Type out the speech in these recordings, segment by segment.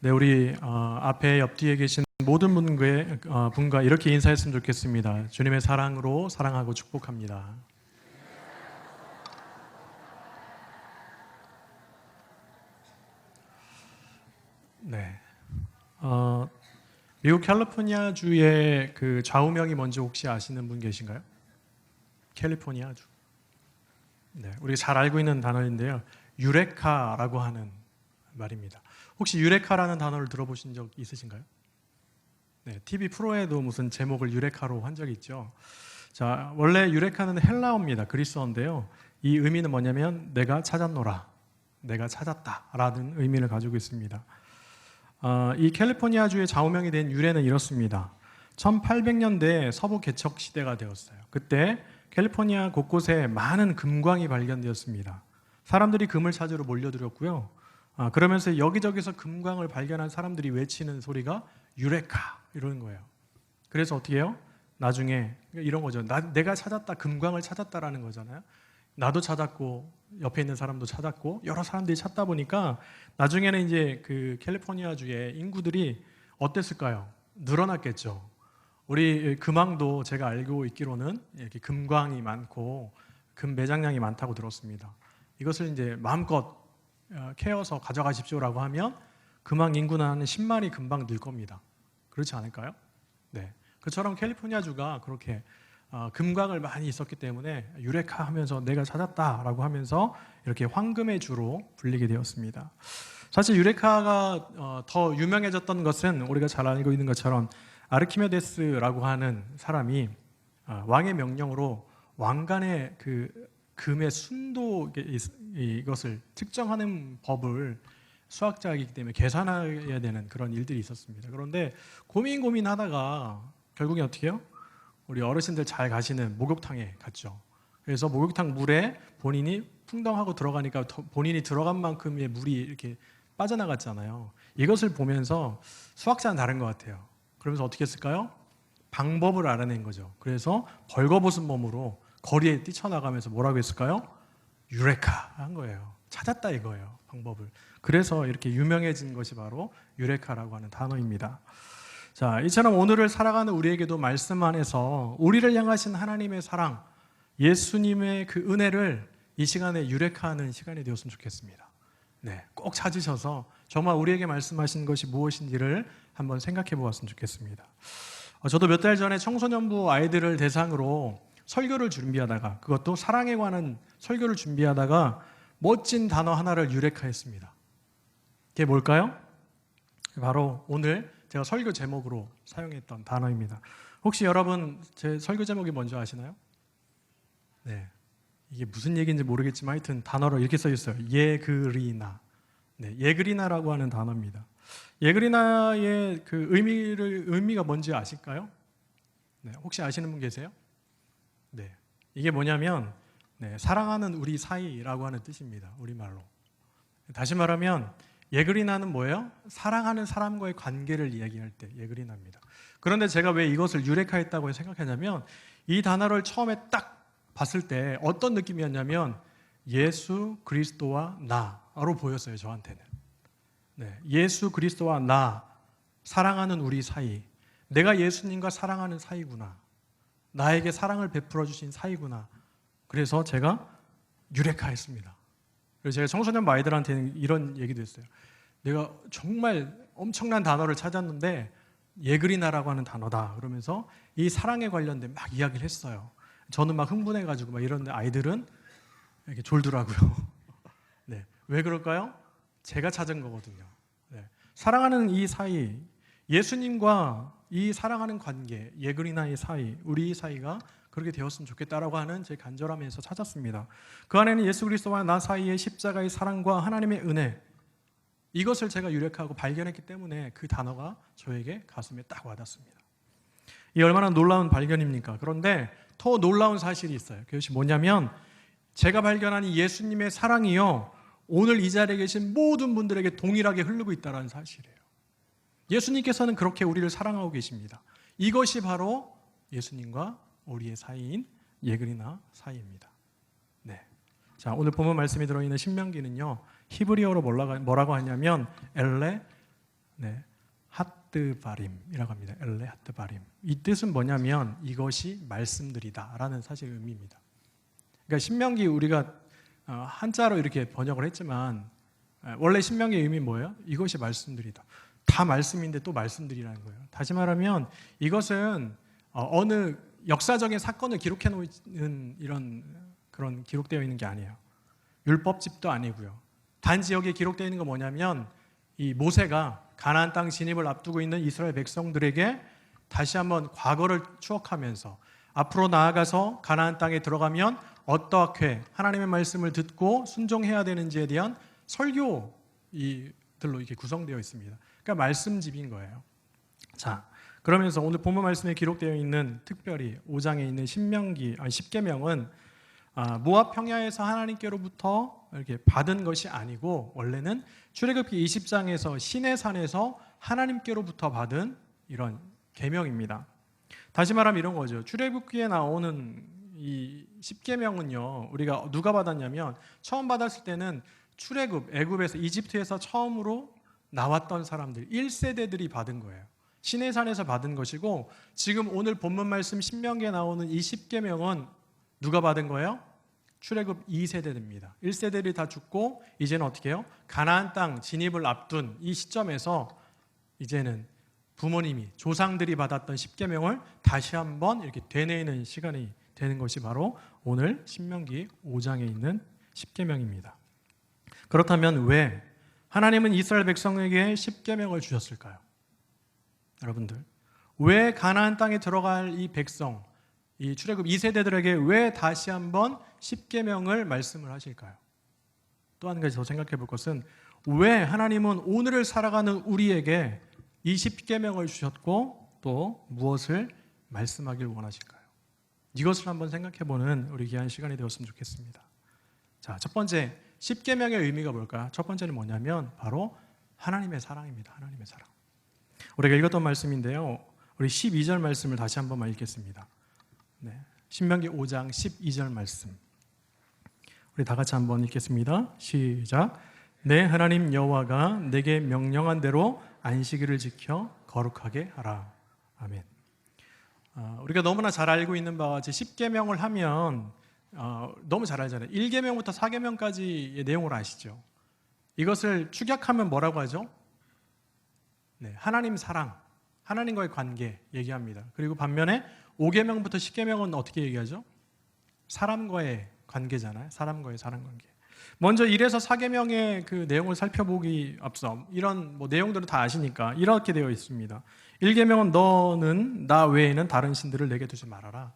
네, 우리 앞에 옆뒤에 계신 모든 분과 이렇게 인사했으면 좋겠습니다. 주님의 사랑으로 사랑하고 축복합니다. 네, 미국 캘리포니아 주의 그 좌우명이 뭔지 혹시 아시는 분 계신가요? 캘리포니아 주. 네, 우리가 잘 알고 있는 단어인데요. 유레카라고 하는 말입니다. 혹시 유레카라는 단어를 들어보신 적 있으신가요? 네, TV 프로에도 무슨 제목을 유레카로 한 적이 있죠. 자, 원래 유레카는 헬라어입니다. 그리스어인데요. 이 의미는 뭐냐면 내가 찾았노라, 내가 찾았다라는 의미를 가지고 있습니다. 이 캘리포니아주의 좌우명이 된 유래는 이렇습니다. 1800년대 서부 개척 시대가 되었어요. 그때 캘리포니아 곳곳에 많은 금광이 발견되었습니다. 사람들이 금을 찾으러 몰려들었고요. 그러면서 여기저기서 금광을 발견한 사람들이 외치는 소리가 유레카 이러는 거예요. 그래서 어떻게 해요? 나중에 이런 거죠. 내가 찾았다, 금광을 찾았다라는 거잖아요. 나도 찾았고 옆에 있는 사람도 찾았고 여러 사람들이 찾다 보니까 나중에는 이제 그 캘리포니아주의 인구들이 어땠을까요? 늘어났겠죠. 우리 금왕도 제가 알고 있기로는 이렇게 금광이 많고 금 매장량이 많다고 들었습니다. 이것을 이제 마음껏 캐어서 가져가십시오라고 하면 금왕 인구는 한 10만이 금방 늘 겁니다. 그렇지 않을까요? 네. 그처럼 캘리포니아주가 그렇게 금광을 많이 있었기 때문에 유레카 하면서 내가 찾았다라고 하면서 이렇게 황금의 주로 불리게 되었습니다. 사실 유레카가 더 유명해졌던 것은 우리가 잘 알고 있는 것처럼 아르키메데스라고 하는 사람이 왕의 명령으로 왕관의 그 금의 순도 이것을 측정하는 법을 수학자이기 때문에 계산해야 되는 그런 일들이 있었습니다. 그런데 고민하다가 결국에 어떻게 해요? 우리 어르신들 잘 가시는 목욕탕에 갔죠. 그래서 목욕탕 물에 본인이 풍덩하고 들어가니까 본인이 들어간 만큼의 물이 이렇게 빠져나갔잖아요. 이것을 보면서 수학자는 다른 것 같아요. 그러면서 어떻게 했을까요? 방법을 알아낸 거죠. 그래서 벌거벗은 몸으로 거리에 뛰쳐나가면서 뭐라고 했을까요? 유레카 한 거예요. 찾았다 이거예요. 방법을. 그래서 이렇게 유명해진 것이 바로 유레카라고 하는 단어입니다. 자, 이처럼 오늘을 살아가는 우리에게도 말씀 안에서 우리를 향하신 하나님의 사랑, 예수님의 그 은혜를 이 시간에 유레카하는 시간이 되었으면 좋겠습니다. 네, 꼭 찾으셔서 정말 우리에게 말씀하신 것이 무엇인지를 한번 생각해 보았으면 좋겠습니다. 저도 몇 달 전에 청소년부 아이들을 대상으로 설교를 준비하다가 그것도 사랑에 관한 설교를 준비하다가 멋진 단어 하나를 유레카했습니다. 그게 뭘까요? 바로 오늘 제가 설교 제목으로 사용했던 단어입니다. 혹시 여러분 제 설교 제목이 뭔지 아시나요? 네, 이게 무슨 얘기인지 모르겠지만 하여튼 단어로 이렇게 써 있어요. 예그리나. 네, 예그리나라고 하는 단어입니다. 예그리나의 그 의미가 뭔지 아실까요? 네, 혹시 아시는 분 계세요? 네, 이게 뭐냐면 사랑하는 우리 사이라고 하는 뜻입니다. 우리말로. 다시 말하면 예그리나는 뭐예요? 사랑하는 사람과의 관계를 이야기할 때 예그리나입니다. 그런데 제가 왜 이것을 유레카했다고 생각하냐면 이 단어를 처음에 딱 봤을 때 어떤 느낌이었냐면 예수 그리스도와 나로 보였어요. 저한테는. 네, 예수 그리스도와 나, 사랑하는 우리 사이. 내가 예수님과 사랑하는 사이구나. 나에게 사랑을 베풀어 주신 사이구나. 그래서 제가 유레카했습니다. 그래서 제가 청소년 아이들한테는 이런 얘기도 했어요. 내가 정말 엄청난 단어를 찾았는데 예그리나라고 하는 단어다. 그러면서 이 사랑에 관련된 막 이야기를 했어요. 저는 막 흥분해가지고 막 이런데 아이들은 이렇게 졸더라고요. 네, 왜 그럴까요? 제가 찾은 거거든요. 네. 사랑하는 이 사이, 예수님과 이 사랑하는 관계, 예그리나의 사이, 우리 사이가 그렇게 되었으면 좋겠다라고 하는 제 간절함에서 찾았습니다. 그 안에는 예수 그리스도와 나 사이의 십자가의 사랑과 하나님의 은혜, 이것을 제가 유력하고 발견했기 때문에 그 단어가 저에게 가슴에 딱 와닿습니다. 이 얼마나 놀라운 발견입니까? 그런데 더 놀라운 사실이 있어요. 그것이 뭐냐면 제가 발견한 이 예수님의 사랑이요, 오늘 이 자리에 계신 모든 분들에게 동일하게 흐르고 있다는 사실이에요. 예수님께서는 그렇게 우리를 사랑하고 계십니다. 이것이 바로 예수님과 우리의 사이인 예그리나 사이입니다. 네. 자, 오늘 본문 말씀이 들어있는 신명기는요, 히브리어로 뭐라고 하냐면 엘레 네, 핫드바림이라고 합니다. 엘레 핫드바림. 이 뜻은 뭐냐면 이것이 말씀들이다라는 사실 의미입니다. 그러니까 신명기 우리가 한자로 이렇게 번역을 했지만 원래 신명기의 의미 뭐예요? 이것이 말씀들이다. 다 말씀인데 또 말씀들이라는 거예요. 다시 말하면 이것은 어느 역사적인 사건을 기록해 놓는 이런 그런 기록되어 있는 게 아니에요. 율법집도 아니고요. 단지 여기에 기록되어 있는 건 뭐냐면 이 모세가 가나안 땅 진입을 앞두고 있는 이스라엘 백성들에게 다시 한번 과거를 추억하면서 앞으로 나아가서 가나안 땅에 들어가면 어떻게 하나님의 말씀을 듣고 순종해야 되는지에 대한 설교들로 이렇게 구성되어 있습니다. 그러니까 말씀집인 거예요. 자, 그러면서 오늘 본문 말씀에 기록되어 있는 특별히 5장에 있는 십계명은 모압 평야에서 하나님께로부터 이렇게 받은 것이 아니고 원래는 출애굽기 20장에서 시내산에서 하나님께로부터 받은 이런 계명입니다. 다시 말하면 이런 거죠. 출애굽기에 나오는 이 십계명은요, 우리가 누가 받았냐면 처음 받았을 때는 출애굽 애굽에서 이집트에서 처음으로 나왔던 사람들 1세대들이 받은 거예요. 시내산에서 받은 것이고 지금 오늘 본문 말씀 신명기에 나오는 이 십계명은 누가 받은 거예요? 출애굽 2세대입니다. 1세대들이 다 죽고 이제는 어떻게 해요? 가나안 땅 진입을 앞둔 이 시점에서 이제는 부모님이 조상들이 받았던 십계명을 다시 한번 이렇게 되뇌이는 시간이 되는 것이 바로 오늘 신명기 5장에 있는 십계명입니다. 그렇다면 왜 하나님은 이스라엘 백성에게 십계명을 주셨을까요? 여러분들, 왜 가나안 땅에 들어갈 이 백성, 이 출애굽 2세대들에게 왜 다시 한번 십계명을 말씀을 하실까요? 또 한 가지 더 생각해 볼 것은 왜 하나님은 오늘을 살아가는 우리에게 이 십계명을 주셨고 또 무엇을 말씀하길 원하실까요? 이것을 한번 생각해 보는 우리 귀한 시간이 되었으면 좋겠습니다. 자, 첫 번째 십계명의 의미가 뭘까요? 첫 번째는 뭐냐면 바로 하나님의 사랑입니다. 하나님의 사랑. 우리가 읽었던 말씀인데요. 우리 12절 말씀을 다시 한번 읽겠습니다. 네, 신명기 5장 12절 말씀. 우리 다 같이 한번 읽겠습니다. 시작. 내 하나님 여호와가 내게 명령한 대로 안식일을 지켜 거룩하게 하라. 아멘. 우리가 너무나 잘 알고 있는 바와 같이 십계명을 하면 너무 잘 알잖아요. 1계명부터 4계명까지의 내용을 아시죠? 이것을 축약하면 뭐라고 하죠? 네, 하나님 사랑, 하나님과의 관계 얘기합니다. 그리고 반면에 5계명부터 10계명은 어떻게 얘기하죠? 사람과의 관계잖아요. 사람과의 사랑 관계. 먼저 1에서 4계명의 그 내용을 살펴보기 앞서 이런 내용들은 다 아시니까 이렇게 되어 있습니다. 1계명은 너는 나 외에는 다른 신들을 내게 두지 말아라.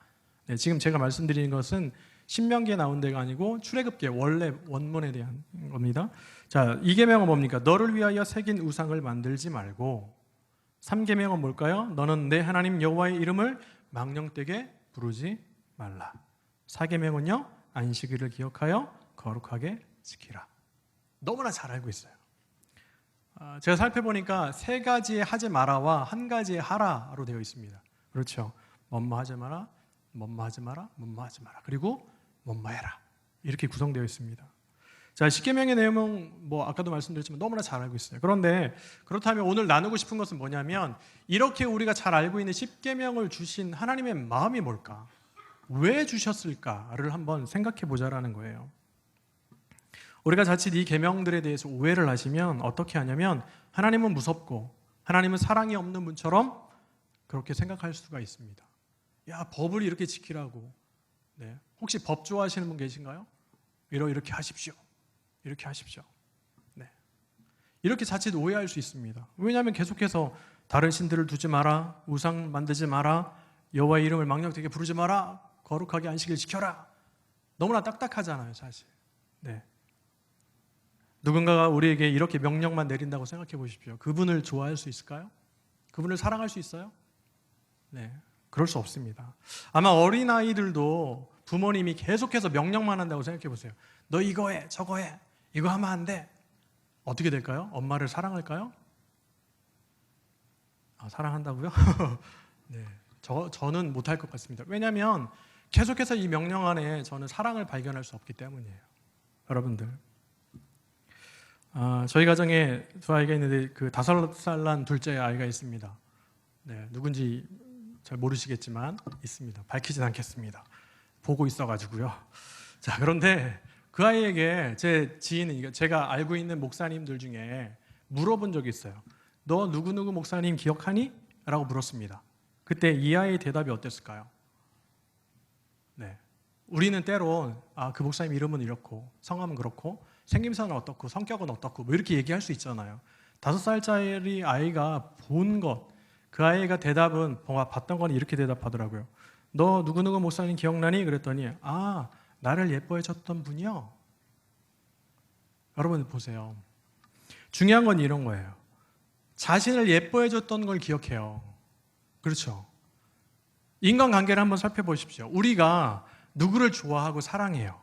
네, 지금 제가 말씀드리는 것은 신명기에 나온 데가 아니고 출애굽기의 원래 원문에 대한 겁니다. 자, 2계명은 뭡니까? 너를 위하여 새긴 우상을 만들지 말고. 3계명은 뭘까요? 너는 내 하나님 여호와의 이름을 망령되게 부르지 말라. 4계명은요, 안식일을 기억하여 거룩하게 지키라. 너무나 잘 알고 있어요. 제가 살펴보니까 3가지의 하지 마라와 1가지의 하라로 되어 있습니다. 그렇죠. 뭐뭐 하지 마라, 뭐뭐 하지 마라, 뭐뭐 하지 마라. 그리고 뭐뭐 해라. 이렇게 구성되어 있습니다. 자, 십계명의 내용은 아까도 말씀드렸지만 너무나 잘 알고 있어요. 그런데 그렇다면 오늘 나누고 싶은 것은 뭐냐면 이렇게 우리가 잘 알고 있는 십계명을 주신 하나님의 마음이 뭘까? 왜 주셨을까를 한번 생각해 보자라는 거예요. 우리가 자칫 이 계명들에 대해서 오해를 하시면 어떻게 하냐면 하나님은 무섭고 하나님은 사랑이 없는 분처럼 그렇게 생각할 수가 있습니다. 야, 법을 이렇게 지키라고. 네. 혹시 법 좋아하시는 분 계신가요? 이렇게 하십시오. 이렇게 하십시오. 네. 이렇게 자칫 오해할 수 있습니다. 왜냐하면 계속해서 다른 신들을 두지 마라, 우상 만들지 마라, 여호와의 이름을 망령되게 부르지 마라, 거룩하게 안식일 지켜라. 너무나 딱딱하잖아요, 사실. 네. 누군가가 우리에게 이렇게 명령만 내린다고 생각해 보십시오. 그분을 좋아할 수 있을까요? 그분을 사랑할 수 있어요? 네, 그럴 수 없습니다. 아마 어린아이들도 부모님이 계속해서 명령만 한다고 생각해 보세요. 너 이거 해, 저거 해, 이거 하면 안 돼. 어떻게 될까요? 엄마를 사랑할까요? 사랑한다고요? 네, 저는 못할 것 같습니다. 왜냐하면 계속해서 이 명령 안에 저는 사랑을 발견할 수 없기 때문이에요. 여러분들, 저희 가정에 두 아이가 있는데 그 5살 난 둘째 아이가 있습니다. 네, 누군지 잘 모르시겠지만 있습니다. 밝히진 않겠습니다. 보고 있어가지고요. 자, 그런데 그 아이에게 제 지인은 제가 알고 있는 목사님들 중에 물어본 적이 있어요. 너 누구누구 목사님 기억하니? 라고 물었습니다. 그때 이 아이의 대답이 어땠을까요? 네, 우리는 때론 그 목사님 이름은 이렇고 성함은 그렇고 생김새는 어떻고 성격은 어떻고 뭐 이렇게 얘기할 수 있잖아요. 5살짜리 아이가 본 것, 그 아이가 대답은 봤던 건 이렇게 대답하더라고요. 너 누구누구 목사님 기억나니? 그랬더니 나를 예뻐해 줬던 분이요. 여러분 보세요. 중요한 건 이런 거예요. 자신을 예뻐해 줬던 걸 기억해요. 그렇죠? 인간관계를 한번 살펴보십시오. 우리가 누구를 좋아하고 사랑해요.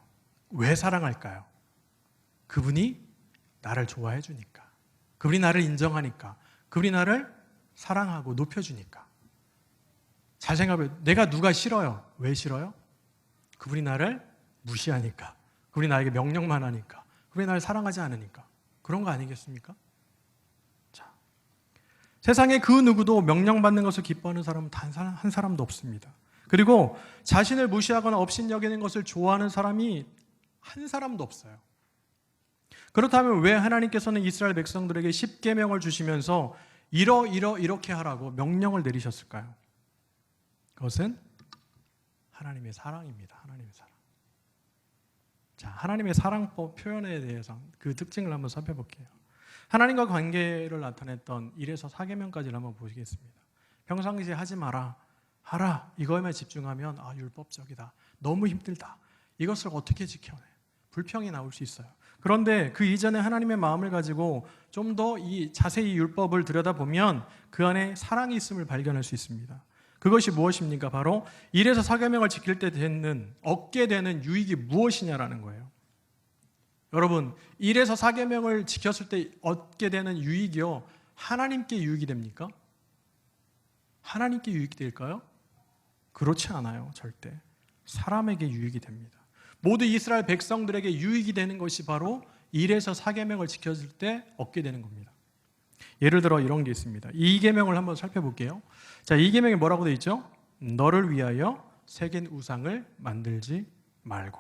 왜 사랑할까요? 그분이 나를 좋아해 주니까. 그분이 나를 인정하니까. 그분이 나를 사랑하고 높여주니까. 잘 생각해요. 내가 누가 싫어요? 왜 싫어요? 그분이 나를 무시하니까. 그분이 나에게 명령만 하니까. 그분이 나를 사랑하지 않으니까. 그런 거 아니겠습니까? 자, 세상에 그 누구도 명령받는 것을 기뻐하는 사람은 단 한 사람도 없습니다. 그리고 자신을 무시하거나 업신여기는 것을 좋아하는 사람이 한 사람도 없어요. 그렇다면 왜 하나님께서는 이스라엘 백성들에게 10계명을 주시면서 이렇게 하라고 명령을 내리셨을까요? 그것은 하나님의 사랑입니다. 하나님의 사랑. 자, 하나님의 사랑법 표현에 대해서 그 특징을 한번 살펴볼게요. 하나님과 관계를 나타냈던 1에서 4계명까지를 한번 보시겠습니다. 평상시에 하지 마라, 하라, 이거에만 집중하면 율법적이다, 너무 힘들다, 이것을 어떻게 지켜내? 불평이 나올 수 있어요. 그런데 그 이전에 하나님의 마음을 가지고 좀 더 자세히 율법을 들여다보면 그 안에 사랑이 있음을 발견할 수 있습니다. 그것이 무엇입니까? 바로 1에서 4계명을 지킬 때 얻게 되는 유익이 무엇이냐라는 거예요. 여러분, 1에서 4계명을 지켰을 때 얻게 되는 유익이요, 하나님께 유익이 됩니까? 하나님께 유익이 될까요? 그렇지 않아요. 절대. 사람에게 유익이 됩니다. 모두 이스라엘 백성들에게 유익이 되는 것이 바로 1에서 4계명을 지켰을 때 얻게 되는 겁니다. 예를 들어 이런 게 있습니다. 2계명을 한번 살펴볼게요. 자, 2계명에 뭐라고 되어 있죠? 너를 위하여 새긴 우상을 만들지 말고.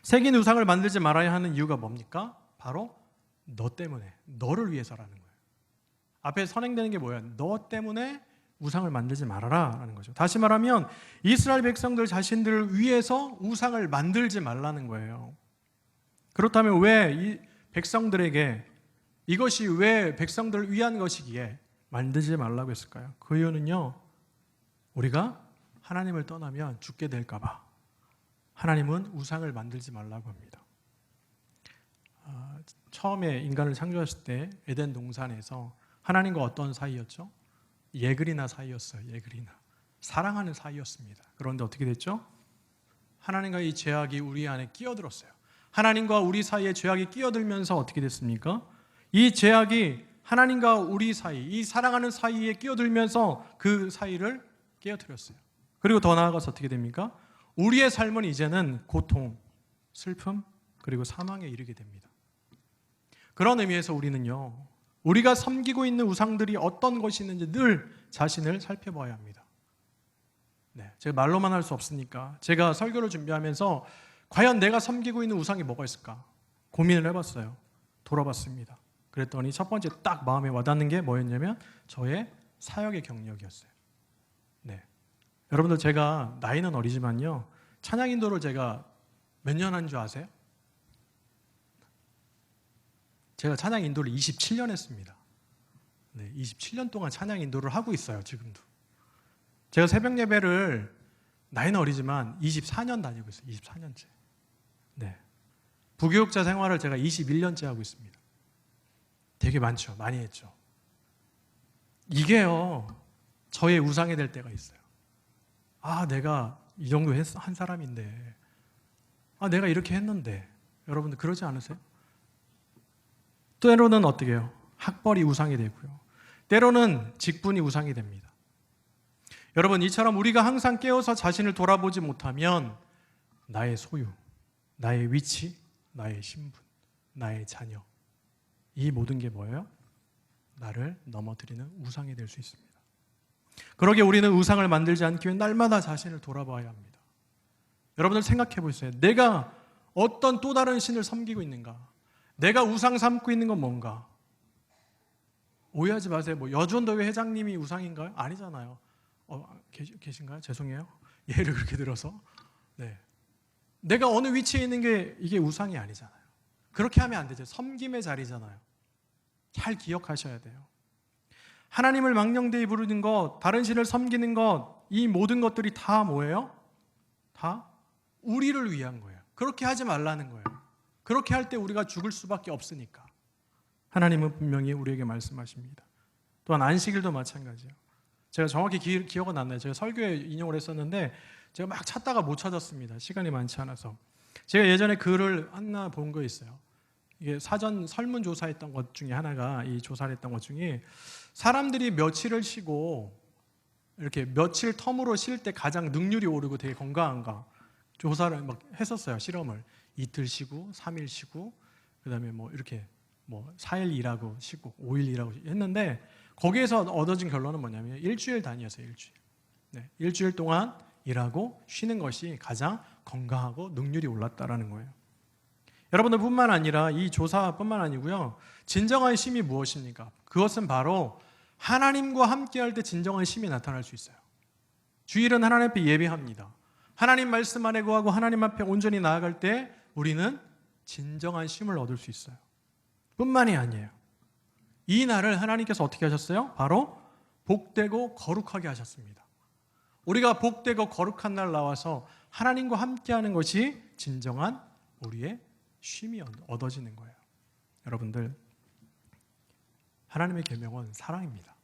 새긴 우상을 만들지 말아야 하는 이유가 뭡니까? 바로 너 때문에, 너를 위해서라는 거예요. 앞에 선행되는 게 뭐예요? 너 때문에 우상을 만들지 말아라 라는 거죠. 다시 말하면 이스라엘 백성들 자신들을 위해서 우상을 만들지 말라는 거예요. 그렇다면 왜 이 백성들에게 이것이 왜 백성들을 위한 것이기에 만들지 말라고 했을까요? 그 이유는요, 우리가 하나님을 떠나면 죽게 될까 봐 하나님은 우상을 만들지 말라고 합니다. 처음에 인간을 창조하실 때 에덴 동산에서 하나님과 어떤 사이였죠? 예그리나 사이였어요. 예그리나. 사랑하는 사이였습니다. 그런데 어떻게 됐죠? 하나님과 이 죄악이 우리 안에 끼어들었어요. 하나님과 우리 사이에 죄악이 끼어들면서 어떻게 됐습니까? 이 죄악이 하나님과 우리 사이, 이 사랑하는 사이에 끼어들면서 그 사이를 깨어뜨렸어요. 그리고 더 나아가서 어떻게 됩니까? 우리의 삶은 이제는 고통, 슬픔, 그리고 사망에 이르게 됩니다. 그런 의미에서 우리는요, 우리가 섬기고 있는 우상들이 어떤 것이 있는지 늘 자신을 살펴봐야 합니다. 네, 제가 말로만 할 수 없으니까 제가 설교를 준비하면서 과연 내가 섬기고 있는 우상이 뭐가 있을까 고민을 해봤어요. 돌아봤습니다. 그랬더니 첫 번째 딱 마음에 와닿는 게 뭐였냐면 저의 사역의 경력이었어요. 네, 여러분들 제가 나이는 어리지만요, 찬양 인도를 제가 몇 년 한 줄 아세요? 제가 찬양 인도를 27년 했습니다. 네, 27년 동안 찬양 인도를 하고 있어요. 지금도. 제가 새벽 예배를 나이는 어리지만 24년 다니고 있어요. 24년째. 네, 부교육자 생활을 제가 21년째 하고 있습니다. 되게 많죠. 많이 했죠. 이게요, 저의 우상이 될 때가 있어요. 내가 이 정도 한 사람인데, 내가 이렇게 했는데. 여러분들 그러지 않으세요? 때로는 어떻게 해요? 학벌이 우상이 되고요. 때로는 직분이 우상이 됩니다. 여러분, 이처럼 우리가 항상 깨어서 자신을 돌아보지 못하면 나의 소유, 나의 위치, 나의 신분, 나의 자녀. 이 모든 게 뭐예요? 나를 넘어뜨리는 우상이 될 수 있습니다. 그러기에 우리는 우상을 만들지 않기 위해 날마다 자신을 돌아봐야 합니다. 여러분들 생각해 보세요. 내가 어떤 또 다른 신을 섬기고 있는가? 내가 우상 삼고 있는 건 뭔가? 오해하지 마세요. 뭐 여전도회 회장님이 우상인가요? 아니잖아요. 계신가요? 죄송해요. 예를 그렇게 들어서. 네. 내가 어느 위치에 있는 게 이게 우상이 아니잖아요. 그렇게 하면 안 되죠. 섬김의 자리잖아요. 잘 기억하셔야 돼요. 하나님을 망령되이 부르는 것, 다른 신을 섬기는 것, 이 모든 것들이 다 뭐예요? 다 우리를 위한 거예요. 그렇게 하지 말라는 거예요. 그렇게 할 때 우리가 죽을 수밖에 없으니까. 하나님은 분명히 우리에게 말씀하십니다. 또한 안식일도 마찬가지예요. 제가 정확히 기억은 안 나요. 제가 설교에 인용을 했었는데 제가 막 찾다가 못 찾았습니다. 시간이 많지 않아서. 제가 예전에 글을 하나 본 거 있어요. 이게 사전 설문조사했던 것 중에 하나가, 이 조사를 했던 것 중에 사람들이 며칠을 쉬고 이렇게 며칠 텀으로 쉴 때 가장 능률이 오르고 되게 건강한가 조사를 막 했었어요. 실험을. 이틀 쉬고 3일 쉬고 그다음에 뭐 이렇게 뭐 4일 일하고 쉬고 5일 일하고 했는데 거기에서 얻어진 결론은 뭐냐면 일주일 단위였어요. 일주일. 네, 일주일 동안 일하고 쉬는 것이 가장 건강하고 능률이 올랐다라는 거예요. 여러분들뿐만 아니라 이 조사뿐만 아니고요. 진정한 쉼이 무엇입니까? 그것은 바로 하나님과 함께할 때 진정한 쉼이 나타날 수 있어요. 주일은 하나님 앞에 예배합니다. 하나님 말씀 안에 거하고 하나님 앞에 온전히 나아갈 때 우리는 진정한 쉼을 얻을 수 있어요. 뿐만이 아니에요. 이 날을 하나님께서 어떻게 하셨어요? 바로 복되고 거룩하게 하셨습니다. 우리가 복되고 거룩한 날 나와서 하나님과 함께하는 것이 진정한 우리의 쉼이 얻어지는 거예요. 여러분들, 하나님의 계명은 사랑입니다.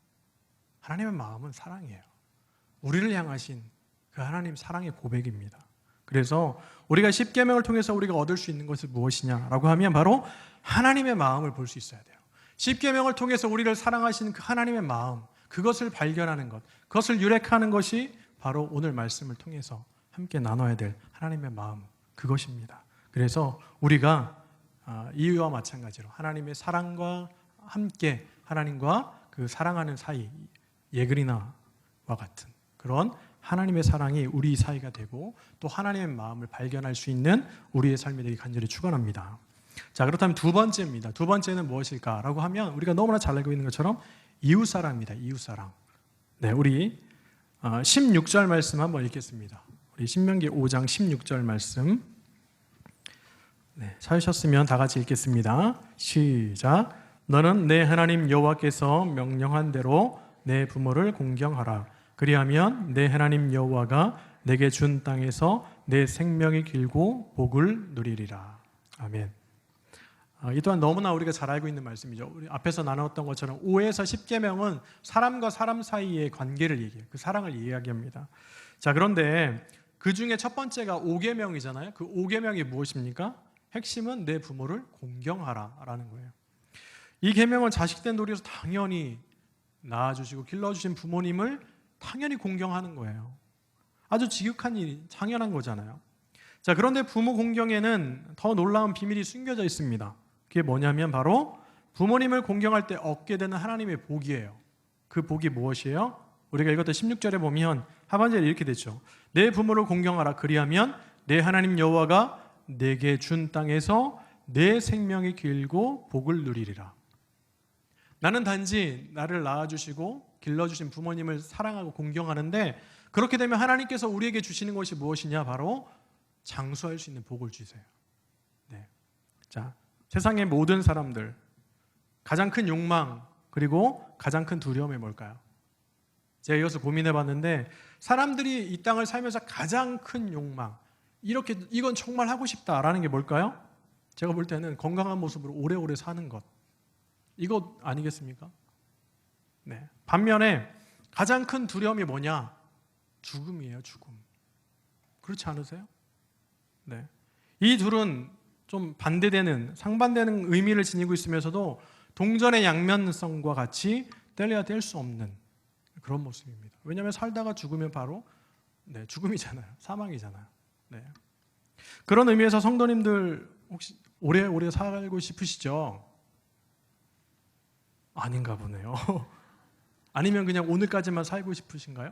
하나님의 마음은 사랑이에요. 우리를 향하신 그 하나님 사랑의 고백입니다. 그래서 우리가 십계명을 통해서 우리가 얻을 수 있는 것은 무엇이냐라고 하면 바로 하나님의 마음을 볼 수 있어야 돼요. 십계명을 통해서 우리를 사랑하신 그 하나님의 마음, 그것을 발견하는 것, 그것을 유력하는 것이 바로 오늘 말씀을 통해서 함께 나눠야 될 하나님의 마음, 그것입니다. 그래서 우리가 이와 마찬가지로 하나님의 사랑과 함께 하나님과 그 사랑하는 사이, 예그리나와 같은 그런 하나님의 사랑이 우리 사이가 되고 또 하나님의 마음을 발견할 수 있는 우리의 삶이 되기 간절히 축원합니다. 자, 그렇다면 두 번째입니다. 두 번째는 무엇일까라고 하면 우리가 너무나 잘 알고 있는 것처럼 이웃사랑입니다. 이웃사랑. 네, 우리 16절 말씀 한번 읽겠습니다. 우리 신명기 5장 16절 말씀. 네, 찾으셨으면 다 같이 읽겠습니다. 시작. 너는 내 하나님 여호와께서 명령한 대로 내 부모를 공경하라. 그리하면 내 하나님 여호와가 내게 준 땅에서 내 생명이 길고 복을 누리리라. 아멘. 이 또한 너무나 우리가 잘 알고 있는 말씀이죠. 우리 앞에서 나눴던 것처럼 5에서 10계명은 사람과 사람 사이의 관계를 얘기해요. 그 사랑을 이야기합니다. 자, 그런데 그 중에 첫 번째가 5계명이잖아요. 그 5계명이 무엇입니까? 핵심은 내 부모를 공경하라라는 거예요. 이 계명은 자식된 도리에서 당연히 낳아주시고 길러주신 부모님을 당연히 공경하는 거예요. 아주 지극한 일이 당연한 거잖아요. 자, 그런데 부모 공경에는 더 놀라운 비밀이 숨겨져 있습니다. 그게 뭐냐면 바로 부모님을 공경할 때 얻게 되는 하나님의 복이에요. 그 복이 무엇이에요? 우리가 읽었던 16절에 보면 하반절에 이렇게 되죠. 내 부모를 공경하라. 그리하면 내 하나님 여호와가 내게 준 땅에서 내 생명이 길고 복을 누리리라. 나는 단지 나를 낳아주시고 길러주신 부모님을 사랑하고 공경하는데 그렇게 되면 하나님께서 우리에게 주시는 것이 무엇이냐? 바로 장수할 수 있는 복을 주세요. 네. 자, 세상의 모든 사람들 가장 큰 욕망 그리고 가장 큰 두려움이 뭘까요? 제가 이것을 고민해 봤는데 사람들이 이 땅을 살면서 가장 큰 욕망 이건 정말 하고 싶다라는 게 뭘까요? 제가 볼 때는 건강한 모습으로 오래오래 사는 것 이거 아니겠습니까? 네. 반면에 가장 큰 두려움이 뭐냐? 죽음이에요, 죽음. 그렇지 않으세요? 네. 이 둘은 좀 반대되는, 상반되는 의미를 지니고 있으면서도 동전의 양면성과 같이 뗄래야 뗄 수 없는 그런 모습입니다. 왜냐하면 살다가 죽으면 바로 죽음이잖아요. 사망이잖아요. 네. 그런 의미에서 성도님들 혹시 오래오래 살고 싶으시죠? 아닌가 보네요. 아니면 그냥 오늘까지만 살고 싶으신가요?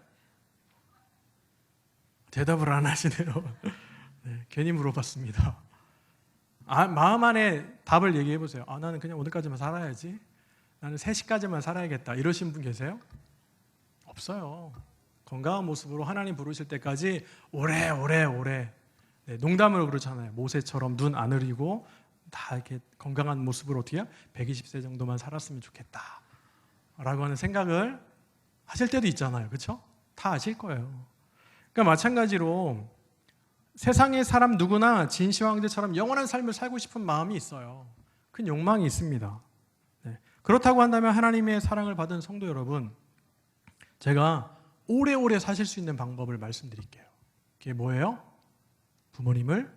대답을 안 하시네요. 네, 괜히 물어봤습니다. 마음 안에 답을 얘기해 보세요. 나는 그냥 오늘까지만 살아야지. 나는 3시까지만 살아야겠다. 이러신 분 계세요? 없어요. 건강한 모습으로 하나님 부르실 때까지 오래. 네, 농담으로 그러잖아요. 모세처럼 눈 안 흐리고 다 이렇게 건강한 모습으로 어떻게 해요? 120세 정도만 살았으면 좋겠다 라고 하는 생각을 하실 때도 있잖아요. 그렇죠? 다 아실 거예요. 그러니까 마찬가지로 세상의 사람 누구나 진시황제처럼 영원한 삶을 살고 싶은 마음이 있어요. 큰 욕망이 있습니다. 네. 그렇다고 한다면 하나님의 사랑을 받은 성도 여러분, 제가 오래오래 사실 수 있는 방법을 말씀드릴게요. 그게 뭐예요? 부모님을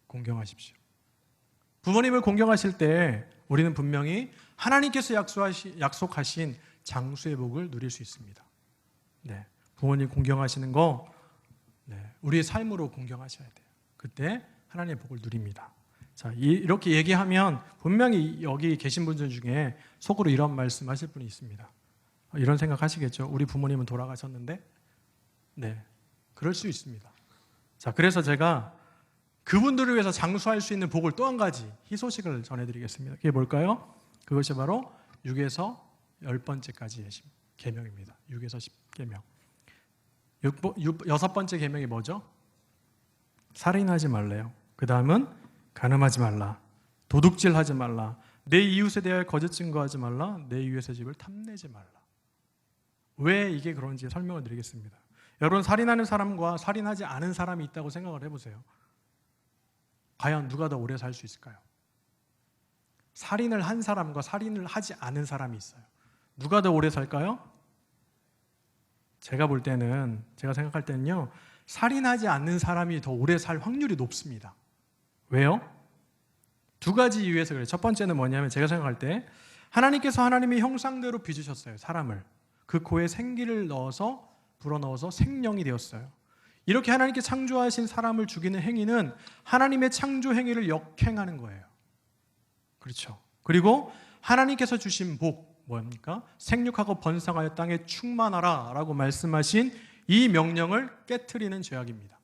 공경하십시오. 부모님을 공경하실 때 우리는 분명히 하나님께서 약속하신 장수의 복을 누릴 수 있습니다. 네, 부모님 공경하시는 거 우리의 삶으로 공경하셔야 돼요. 그때 하나님의 복을 누립니다. 자, 이렇게 얘기하면 분명히 여기 계신 분들 중에 속으로 이런 말씀하실 분이 있습니다. 이런 생각하시겠죠? 우리 부모님은 돌아가셨는데? 네, 그럴 수 있습니다. 자, 그래서 제가 그분들을 위해서 장수할 수 있는 복을 또 한 가지 희소식을 전해드리겠습니다. 그게 뭘까요? 그것이 바로 6에서 10번째까지의 계명입니다. 6에서 10계명. 6번째 계명이 뭐죠? 살인하지 말래요. 그 다음은 간음하지 말라. 도둑질하지 말라. 내 이웃에 대하여 거짓 증거하지 말라. 내 이웃의 집을 탐내지 말라. 왜 이게 그런지 설명을 드리겠습니다. 여러분, 살인하는 사람과 살인하지 않은 사람이 있다고 생각을 해보세요. 과연 누가 더 오래 살 수 있을까요? 살인을 한 사람과 살인을 하지 않은 사람이 있어요. 누가 더 오래 살까요? 제가 생각할 때는요, 살인하지 않는 사람이 더 오래 살 확률이 높습니다. 왜요? 2가지 이유에서 그래요. 첫 번째는 뭐냐면 제가 생각할 때 하나님께서 하나님의 형상대로 빚으셨어요. 사람을. 그 코에 생기를 불어넣어서 생명이 되었어요. 이렇게 하나님께 창조하신 사람을 죽이는 행위는 하나님의 창조 행위를 역행하는 거예요. 그렇죠. 그리고 하나님께서 주신 복, 뭡니까? 생육하고 번성하여 땅에 충만하라 라고 말씀하신 이 명령을 깨트리는 죄악입니다.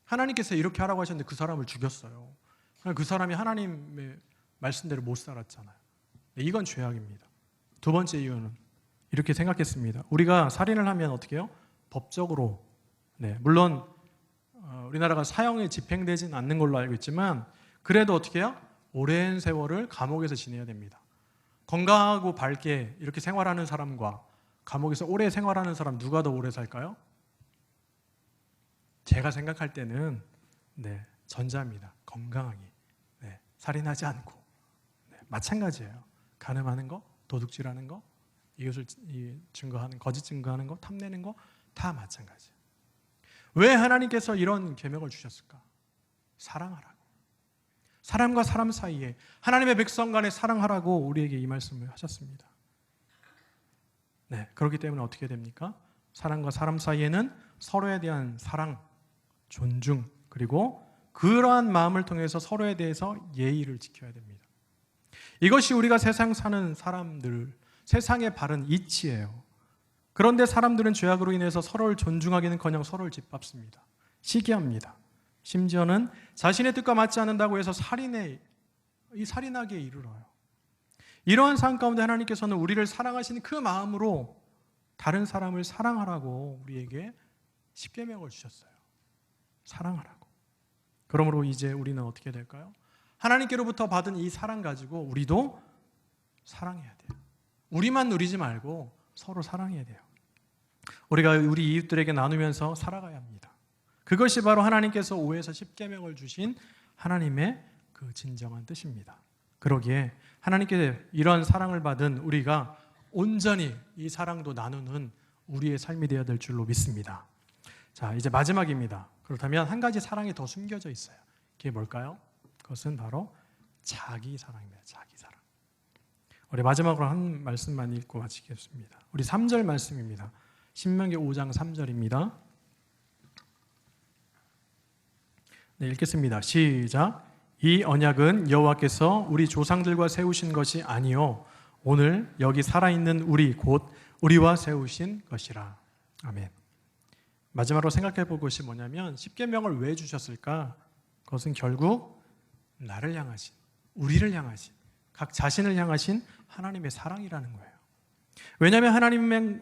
하나님께서 이렇게 하라고 하셨는데 그 사람을 죽였어요. 그 사람이 하나님의 말씀대로 못 살았잖아요. 이건 죄악입니다. 2번째 이유는 이렇게 생각했습니다. 우리가 살인을 하면 어떻게 해요? 법적으로, 물론 우리나라가 사형이 집행되지는 않는 걸로 알고 있지만 그래도 어떻게 해요? 오랜 세월을 감옥에서 지내야 됩니다. 건강하고 밝게 이렇게 생활하는 사람과 감옥에서 오래 생활하는 사람 누가 더 오래 살까요? 제가 생각할 때는 전자입니다. 건강하게 살인하지 않고 마찬가지예요. 간음하는 거, 도둑질하는 거, 이웃을 증거하는 거짓 증거하는 거, 탐내는 거 다 마찬가지예요. 왜 하나님께서 이런 계명을 주셨을까? 사랑하라고. 사람과 사람 사이에 하나님의 백성 간에 사랑하라고 우리에게 이 말씀을 하셨습니다. 그렇기 때문에 어떻게 됩니까? 사람과 사람 사이에는 서로에 대한 사랑, 존중, 그리고 그러한 마음을 통해서 서로에 대해서 예의를 지켜야 됩니다. 이것이 우리가 세상 사는 사람들, 세상의 바른 이치예요. 그런데 사람들은 죄악으로 인해서 서로를 존중하기는커녕 서로를 짓밟습니다. 시기합니다. 심지어는 자신의 뜻과 맞지 않는다고 해서 살인하게 이르러요. 이러한 상황 가운데 하나님께서는 우리를 사랑하시는 그 마음으로 다른 사람을 사랑하라고 우리에게 십계명을 주셨어요. 사랑하라고. 그러므로 이제 우리는 어떻게 될까요? 하나님께로부터 받은 이 사랑 가지고 우리도 사랑해야 돼요. 우리만 누리지 말고 서로 사랑해야 돼요. 우리가 우리 이웃들에게 나누면서 살아가야 합니다. 그것이 바로 하나님께서 5에서 10계명을 주신 하나님의 그 진정한 뜻입니다. 그러기에 하나님께 이런 사랑을 받은 우리가 온전히 이 사랑도 나누는 우리의 삶이 되어야 될 줄로 믿습니다. 자, 이제 마지막입니다. 그렇다면 한 가지 사랑이 더 숨겨져 있어요. 그게 뭘까요? 그것은 바로 자기 사랑입니다. 자기 사랑. 우리 마지막으로 한 말씀만 읽고 마치겠습니다. 우리 3절 말씀입니다. 신명기 5장 3절입니다. 읽겠습니다. 시작. 이 언약은 여호와께서 우리 조상들과 세우신 것이 아니요 오늘 여기 살아있는 우리 곧 우리와 세우신 것이라. 아멘. 마지막으로 생각해 볼 것이 뭐냐면 십계명을 왜 주셨을까? 그것은 결국 나를 향하신, 우리를 향하신, 각 자신을 향하신 하나님의 사랑이라는 거예요. 왜냐하면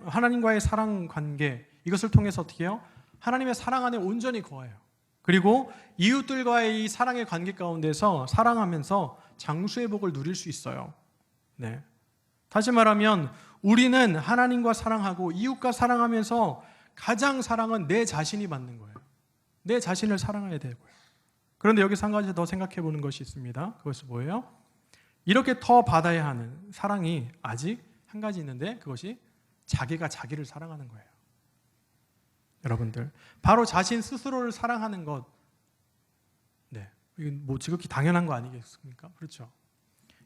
하나님과의 사랑 관계, 이것을 통해서 어떻게 해요? 하나님의 사랑 안에 온전히 거해요. 그리고 이웃들과의 이 사랑의 관계 가운데서 사랑하면서 장수의 복을 누릴 수 있어요. 네. 다시 말하면 우리는 하나님과 사랑하고 이웃과 사랑하면서 가장 사랑은 내 자신이 받는 거예요. 내 자신을 사랑해야 되고요. 그런데 여기서 한 가지 더 생각해 보는 것이 있습니다. 그것은 뭐예요? 이렇게 더 받아야 하는 사랑이 아직 한 가지 있는데 그것이 자기가 자기를 사랑하는 거예요. 여러분들, 바로 자신 스스로를 사랑하는 것, 네, 이건 뭐 지극히 당연한 거 아니겠습니까? 그렇죠?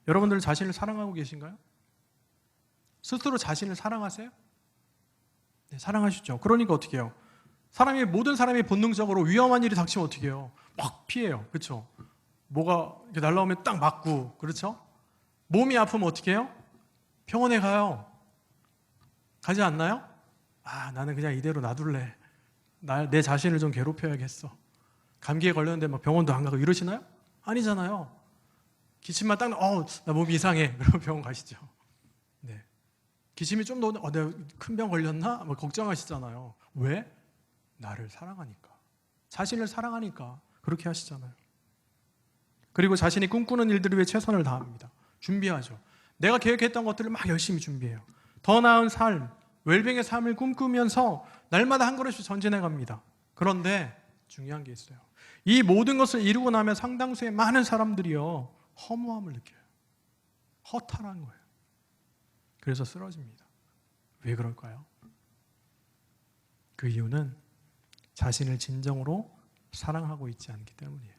여러분들 자신을 사랑하고 계신가요? 스스로 자신을 사랑하세요? 네, 사랑하시죠. 그러니까 어떻게 해요? 모든 사람이 본능적으로 위험한 일이 닥치면 어떻게 해요? 막 피해요. 그렇죠? 뭐가 이렇게 날라오면 딱 맞고, 그렇죠? 몸이 아프면 어떻게 해요? 병원에 가요. 가지 않나요? 아, 나는 그냥 이대로 놔둘래. 내 자신을 좀 괴롭혀야겠어. 감기에 걸렸는데 막 병원도 안 가고 이러시나요? 아니잖아요. 기침만 딱, 나 몸이 이상해. 그러면 병원 가시죠. 네. 기침이 좀 더, 내가 큰 병 걸렸나? 뭐 걱정하시잖아요. 왜? 나를 사랑하니까. 자신을 사랑하니까 그렇게 하시잖아요. 그리고 자신이 꿈꾸는 일들을 위해 최선을 다합니다. 준비하죠. 내가 계획했던 것들을 막 열심히 준비해요. 더 나은 삶, 웰빙의 삶을 꿈꾸면서 날마다 한 걸음씩 전진해 갑니다. 그런데 중요한 게 있어요. 이 모든 것을 이루고 나면 상당수의 많은 사람들이요, 허무함을 느껴요. 허탈한 거예요. 그래서 쓰러집니다. 왜 그럴까요? 그 이유는 자신을 진정으로 사랑하고 있지 않기 때문이에요.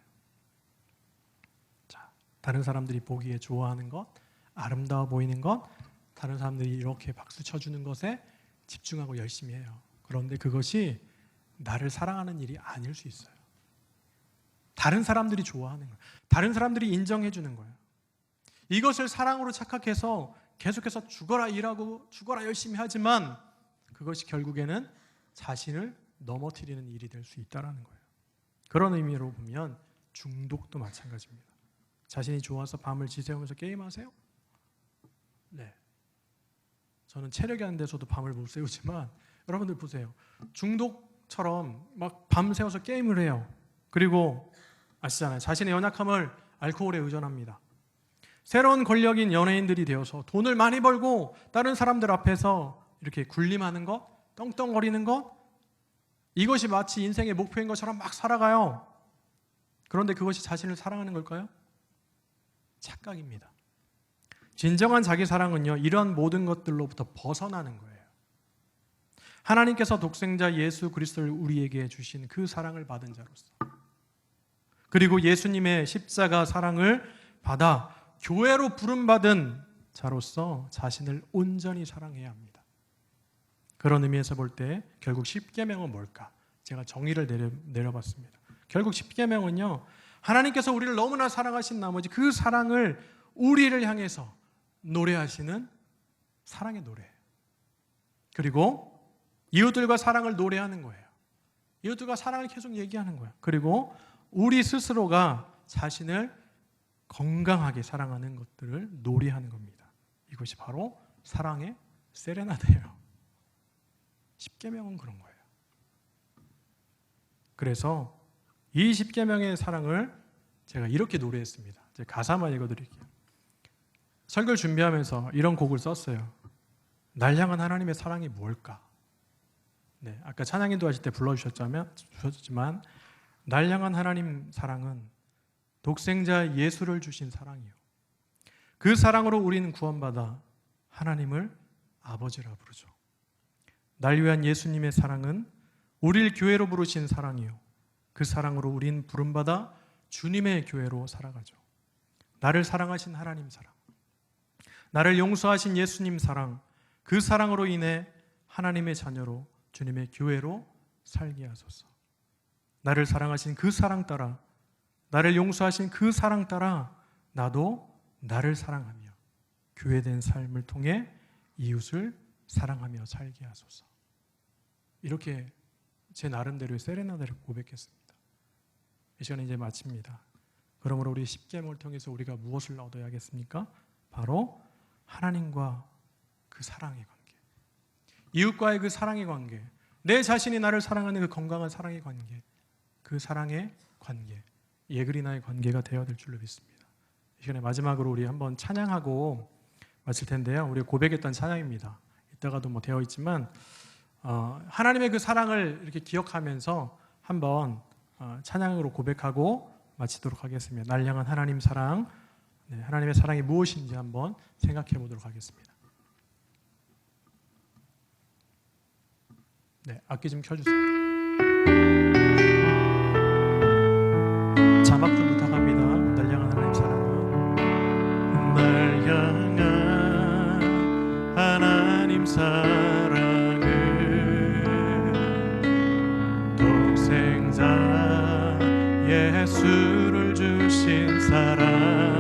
자, 다른 사람들이 보기에 좋아하는 것, 아름다워 보이는 것, 다른 사람들이 이렇게 박수 쳐주는 것에 집중하고 열심히 해요. 그런데 그것이 나를 사랑하는 일이 아닐 수 있어요. 다른 사람들이 좋아하는 거예요. 다른 사람들이 인정해 주는 거예요. 이것을 사랑으로 착각해서 계속해서 죽어라 일하고 죽어라 열심히 하지만 그것이 결국에는 자신을 넘어뜨리는 일이 될 수 있다는 거예요. 그런 의미로 보면 중독도 마찬가지입니다. 자신이 좋아서 밤을 지새우면서 게임하세요? 네. 저는 체력이 안 돼서도 밤을 못 새우지만 여러분들 보세요. 중독처럼 막 밤새워서 게임을 해요. 그리고 아시잖아요. 자신의 연약함을 알코올에 의존합니다. 새로운 권력인 연예인들이 되어서 돈을 많이 벌고 다른 사람들 앞에서 이렇게 군림하는 것, 떵떵거리는 것, 이것이 마치 인생의 목표인 것처럼 막 살아가요. 그런데 그것이 자신을 사랑하는 걸까요? 착각입니다. 진정한 자기 사랑은요, 이런 모든 것들로부터 벗어나는 거예요. 하나님께서 독생자 예수 그리스도를 우리에게 주신 그 사랑을 받은 자로서, 그리고 예수님의 십자가 사랑을 받아 교회로 부름받은 자로서 자신을 온전히 사랑해야 합니다. 그런 의미에서 볼 때 결국 십계명은 뭘까? 제가 정의를 내려봤습니다. 결국 십계명은요, 하나님께서 우리를 너무나 사랑하신 나머지 그 사랑을 우리를 향해서 노래하시는 사랑의 노래예요. 그리고 이웃들과 사랑을 노래하는 거예요. 이웃들과 사랑을 계속 얘기하는 거예요. 그리고 우리 스스로가 자신을 건강하게 사랑하는 것들을 노래하는 겁니다. 이것이 바로 사랑의 세레나데예요. 십계명은 그런 거예요. 그래서 이 십계명의 사랑을 제가 이렇게 노래했습니다. 제가 가사만 읽어드릴게요. 설교를 준비하면서 이런 곡을 썼어요. 날 향한 하나님의 사랑이 뭘까? 네, 아까 찬양인도 하실 때 불러주셨지만 날 향한 하나님 사랑은 독생자 예수를 주신 사랑이요. 그 사랑으로 우리는 구원받아 하나님을 아버지라 부르죠. 날 위한 예수님의 사랑은 우리를 교회로 부르신 사랑이요. 그 사랑으로 우린 부름받아 주님의 교회로 살아가죠. 나를 사랑하신 하나님 사랑, 나를 용서하신 예수님 사랑, 그 사랑으로 인해 하나님의 자녀로 주님의 교회로 살게 하소서. 나를 사랑하신 그 사랑 따라 나를 용서하신 그 사랑 따라 나도 나를 사랑하며 교회된 삶을 통해 이웃을 사랑하며 살게 하소서. 이렇게 제 나름대로의 세레나데를 고백했습니다. 이 시간에 이제 마칩니다. 그러므로 우리 10계명을 통해서 우리가 무엇을 얻어야겠습니까? 바로 하나님과 그 사랑의 관계, 이웃과의 그 사랑의 관계, 내 자신이 나를 사랑하는 그 건강한 사랑의 관계, 그 사랑의 관계, 예그리나의 관계가 되어야 될 줄로 믿습니다. 이 시간에 마지막으로 우리 한번 찬양하고 마칠 텐데요. 우리 고백했던 찬양입니다. 이따가도 뭐 되어 있지만 하나님의 그 사랑을 이렇게 기억하면서 한번 찬양으로 고백하고 마치도록 하겠습니다. 날 향한 하나님 사랑, 하나님의 사랑이 무엇인지 한번 생각해 보도록 하겠습니다. 네, 악기 좀 켜주세요. 자막 좀 부탁합니다. 날 향한 하나님 사랑은 날 향한 하나님 사랑은 독생자 예수를 주신 사랑이요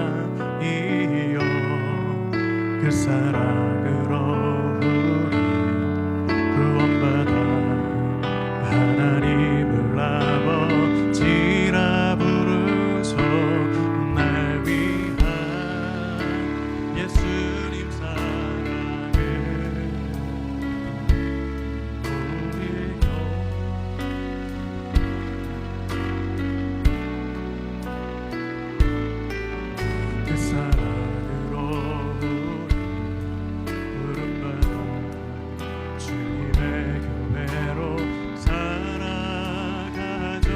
그 사랑으로 우리 구원받아 하나님을 아버지라 부르소. 날 위한 예수님 사랑은 우리요 그 사랑으로 우리 부름받아 주님의 교회로 살아가죠.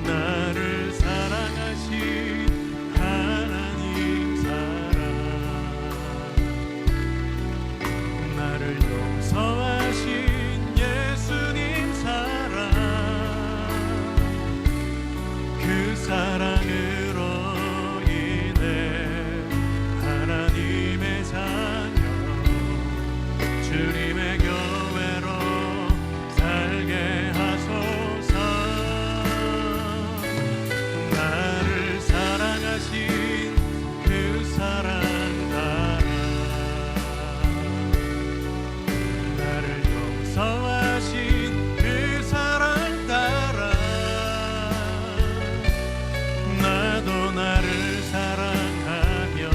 나를 사랑하신 하나님 사랑, 나를 용서하신 예수님 사랑, 그 사랑으로 인해 하나님의 자녀 주님의 교회로 살게 하소서. 나를 사랑하신 그 사랑 따라 나를 용서하신 그 사랑 따라 나도 나를 사랑하며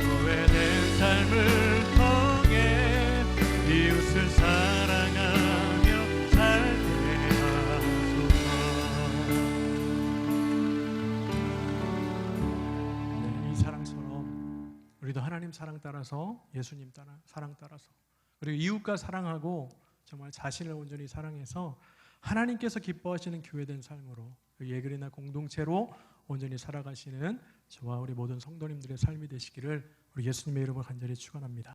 후회된 삶을 통해 이웃을 사랑하며 살게 하소서. 이 사랑처럼 우리도 하나님 사랑 따라서 예수님 사랑 따라서 그리고 이웃과 사랑하고 정말 자신을 온전히 사랑해서 하나님께서 기뻐하시는 교회된 삶으로 예그리나 공동체로 온전히 살아가시는 저와 우리 모든 성도님들의 삶이 되시기를 우리 예수님의 이름으로 간절히 축원합니다.